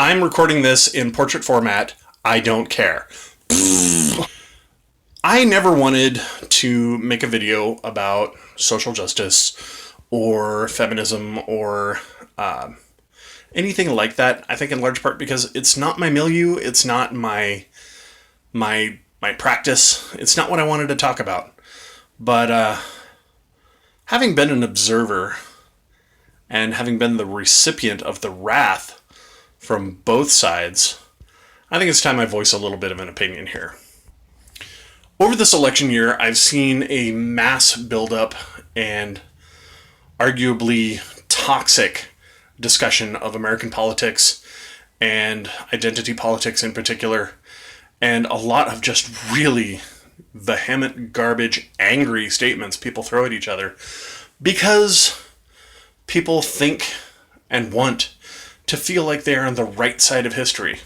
I'm recording this in portrait format. I don't care. I never wanted to make a video about social justice or feminism or anything like that. I think in large part because it's not my milieu. It's not my practice. It's not what I wanted to talk about. But having been an observer and having been the recipient of the wrath from both sides, I think it's time I voice a little bit of an opinion here. Over this election year, I've seen a mass buildup and arguably toxic discussion of American politics and identity politics in particular, and a lot of just really vehement, garbage, angry statements people throw at each other because people think and want to feel like they are on the right side of history.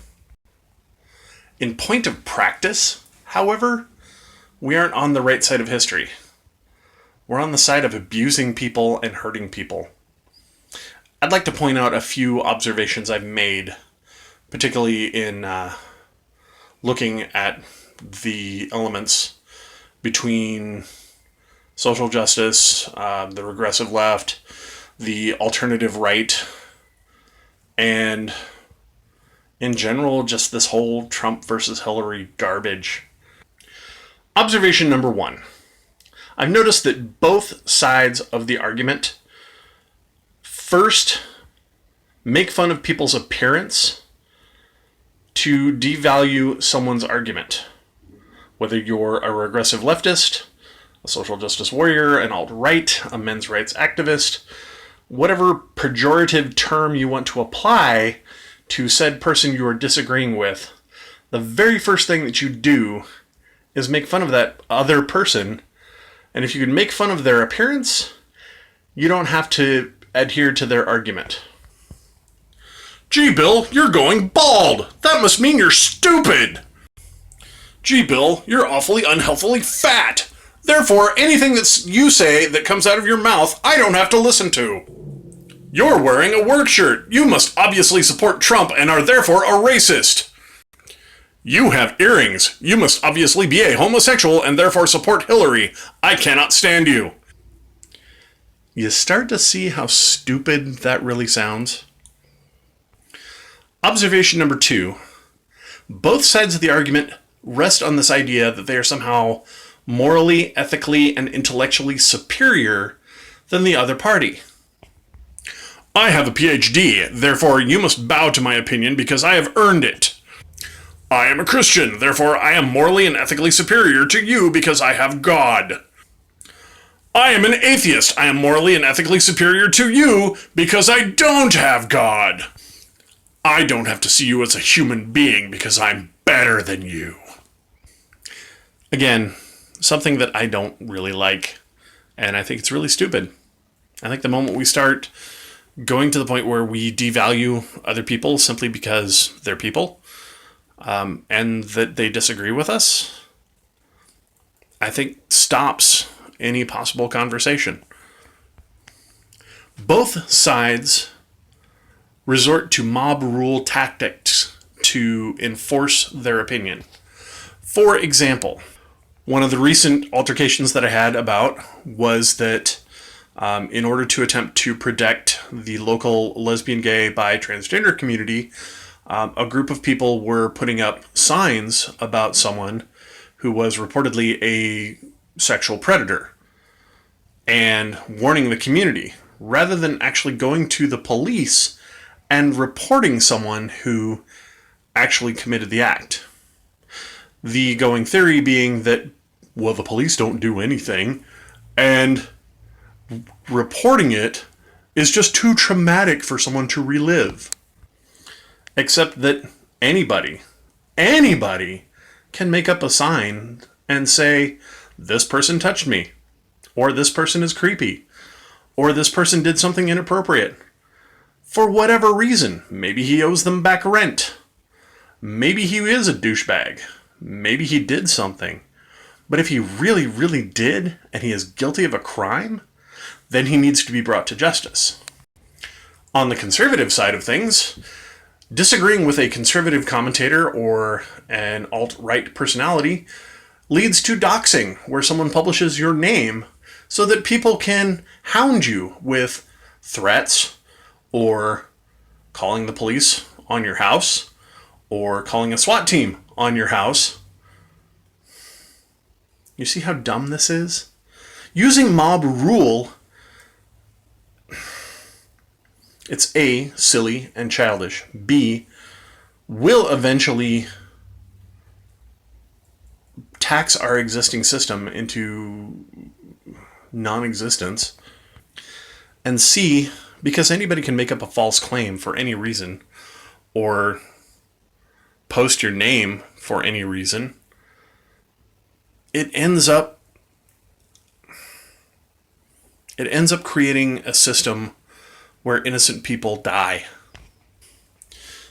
In point of practice, however, we aren't on the right side of history. We're on the side of abusing people and hurting people. I'd like to point out a few observations I've made, particularly in looking at the elements between social justice, the regressive left, the alternative right, and in general, just this whole Trump versus Hillary garbage. Observation number one. I've noticed that both sides of the argument first make fun of people's appearance to devalue someone's argument. Whether you're a regressive leftist, a social justice warrior, an alt-right, a men's rights activist, whatever pejorative term you want to apply to said person you are disagreeing with, the very first thing that you do is make fun of that other person. And if you can make fun of their appearance, you don't have to adhere to their argument. Gee, Bill, you're going bald. That must mean you're stupid. Gee, Bill, you're awfully unhealthily fat. Therefore, anything that you say that comes out of your mouth, I don't have to listen to. You're wearing a work shirt. You must obviously support Trump and are therefore a racist. You have earrings. You must obviously be a homosexual and therefore support Hillary. I cannot stand you. You start to see how stupid that really sounds? Observation number two. Both sides of the argument rest on this idea that they are somehow morally, ethically, and intellectually superior than the other party. I have a PhD, therefore you must bow to my opinion because I have earned it. I am a Christian, therefore I am morally and ethically superior to you because I have God. I am an atheist. I am morally and ethically superior to you because I don't have God. I don't have to see you as a human being because I'm better than you. Again, something that I don't really like, and I think it's really stupid. I think the moment we start going to the point where we devalue other people simply because they're people, and that they disagree with us, I think stops any possible conversation. Both sides resort to mob rule tactics to enforce their opinion. For example, one of the recent altercations that I had about was that in order to attempt to protect the local lesbian, gay, bi, transgender community, a group of people were putting up signs about someone who was reportedly a sexual predator and warning the community, rather than actually going to the police and reporting someone who actually committed the act. The going theory being that, well, the police don't do anything, and reporting it is just too traumatic for someone to relive. Except that anybody can make up a sign and say, this person touched me, or this person is creepy, or this person did something inappropriate. For whatever reason. Maybe he owes them back rent. Maybe he is a douchebag. Maybe he did something. But if he really, really did, and he is guilty of a crime, then he needs to be brought to justice. On the conservative side of things, Disagreeing with a conservative commentator or an alt-right personality leads to doxing, where someone publishes your name so that people can hound you with threats or calling the police on your house or calling a SWAT team on your house. You see how dumb this is? Using mob rule, it's A, silly and childish. B, will eventually tax our existing system into non-existence. And C, because anybody can make up a false claim for any reason or post your name for any reason, it ends up creating a system where innocent people die.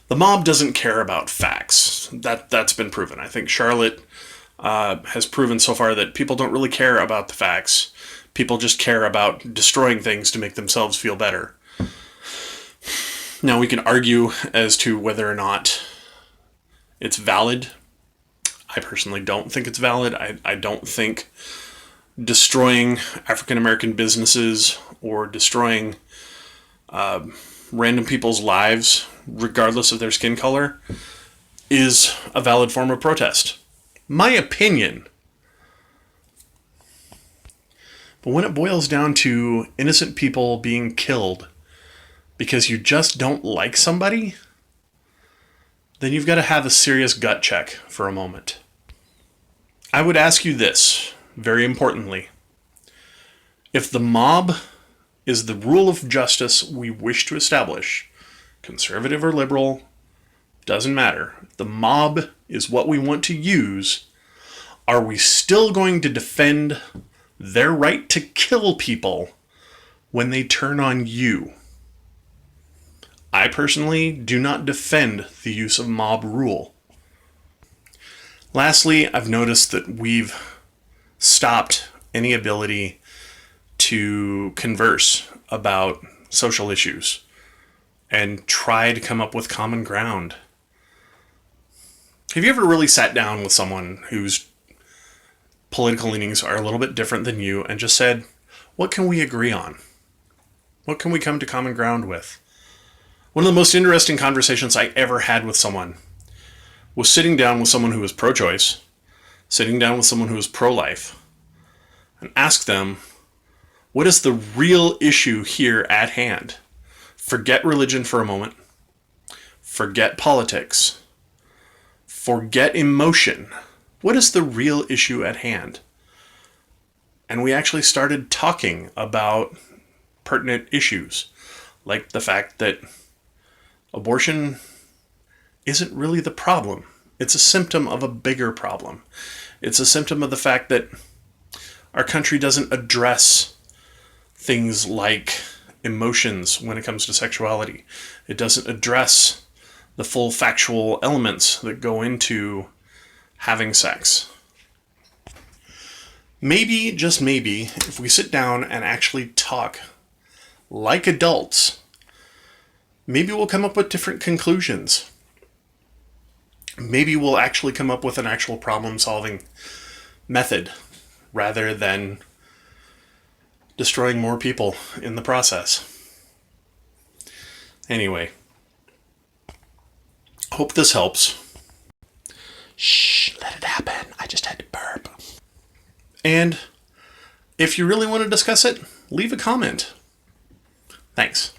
The mob doesn't care about facts. That's been proven. I think Charlotte has proven so far that people don't really care about the facts. People just care about destroying things to make themselves feel better. Now, we can argue as to whether or not it's valid. I personally don't think it's valid. I don't think destroying African American businesses or destroying random people's lives, regardless of their skin color, is a valid form of protest. My opinion. But when it boils down to innocent people being killed because you just don't like somebody, then you've got to have a serious gut check for a moment. I would ask you this, very importantly. If the mob is the rule of justice we wish to establish, conservative or liberal, doesn't matter. If the mob is what we want to use, are we still going to defend their right to kill people when they turn on you? I personally do not defend the use of mob rule. Lastly, I've noticed that we've stopped any ability to converse about social issues and try to come up with common ground. Have you ever really sat down with someone whose political leanings are a little bit different than you and just said, what can we agree on? What can we come to common ground with? One of the most interesting conversations I ever had with someone was sitting down with someone who was pro-choice, sitting down with someone who was pro-life, and ask them, what is the real issue here at hand? Forget religion for a moment. Forget politics. Forget emotion. What is the real issue at hand? And we actually started talking about pertinent issues, like the fact that abortion isn't really the problem. It's a symptom of a bigger problem. It's a symptom of the fact that our country doesn't address things like emotions when it comes to sexuality. It doesn't address the full factual elements that go into having sex. Maybe, just maybe, if we sit down and actually talk like adults, maybe we'll come up with different conclusions. Maybe we'll actually come up with an actual problem-solving method rather than destroying more people in the process. Anyway, hope this helps. Shh, let it happen. I just had to burp. And if you really want to discuss it, leave a comment. Thanks.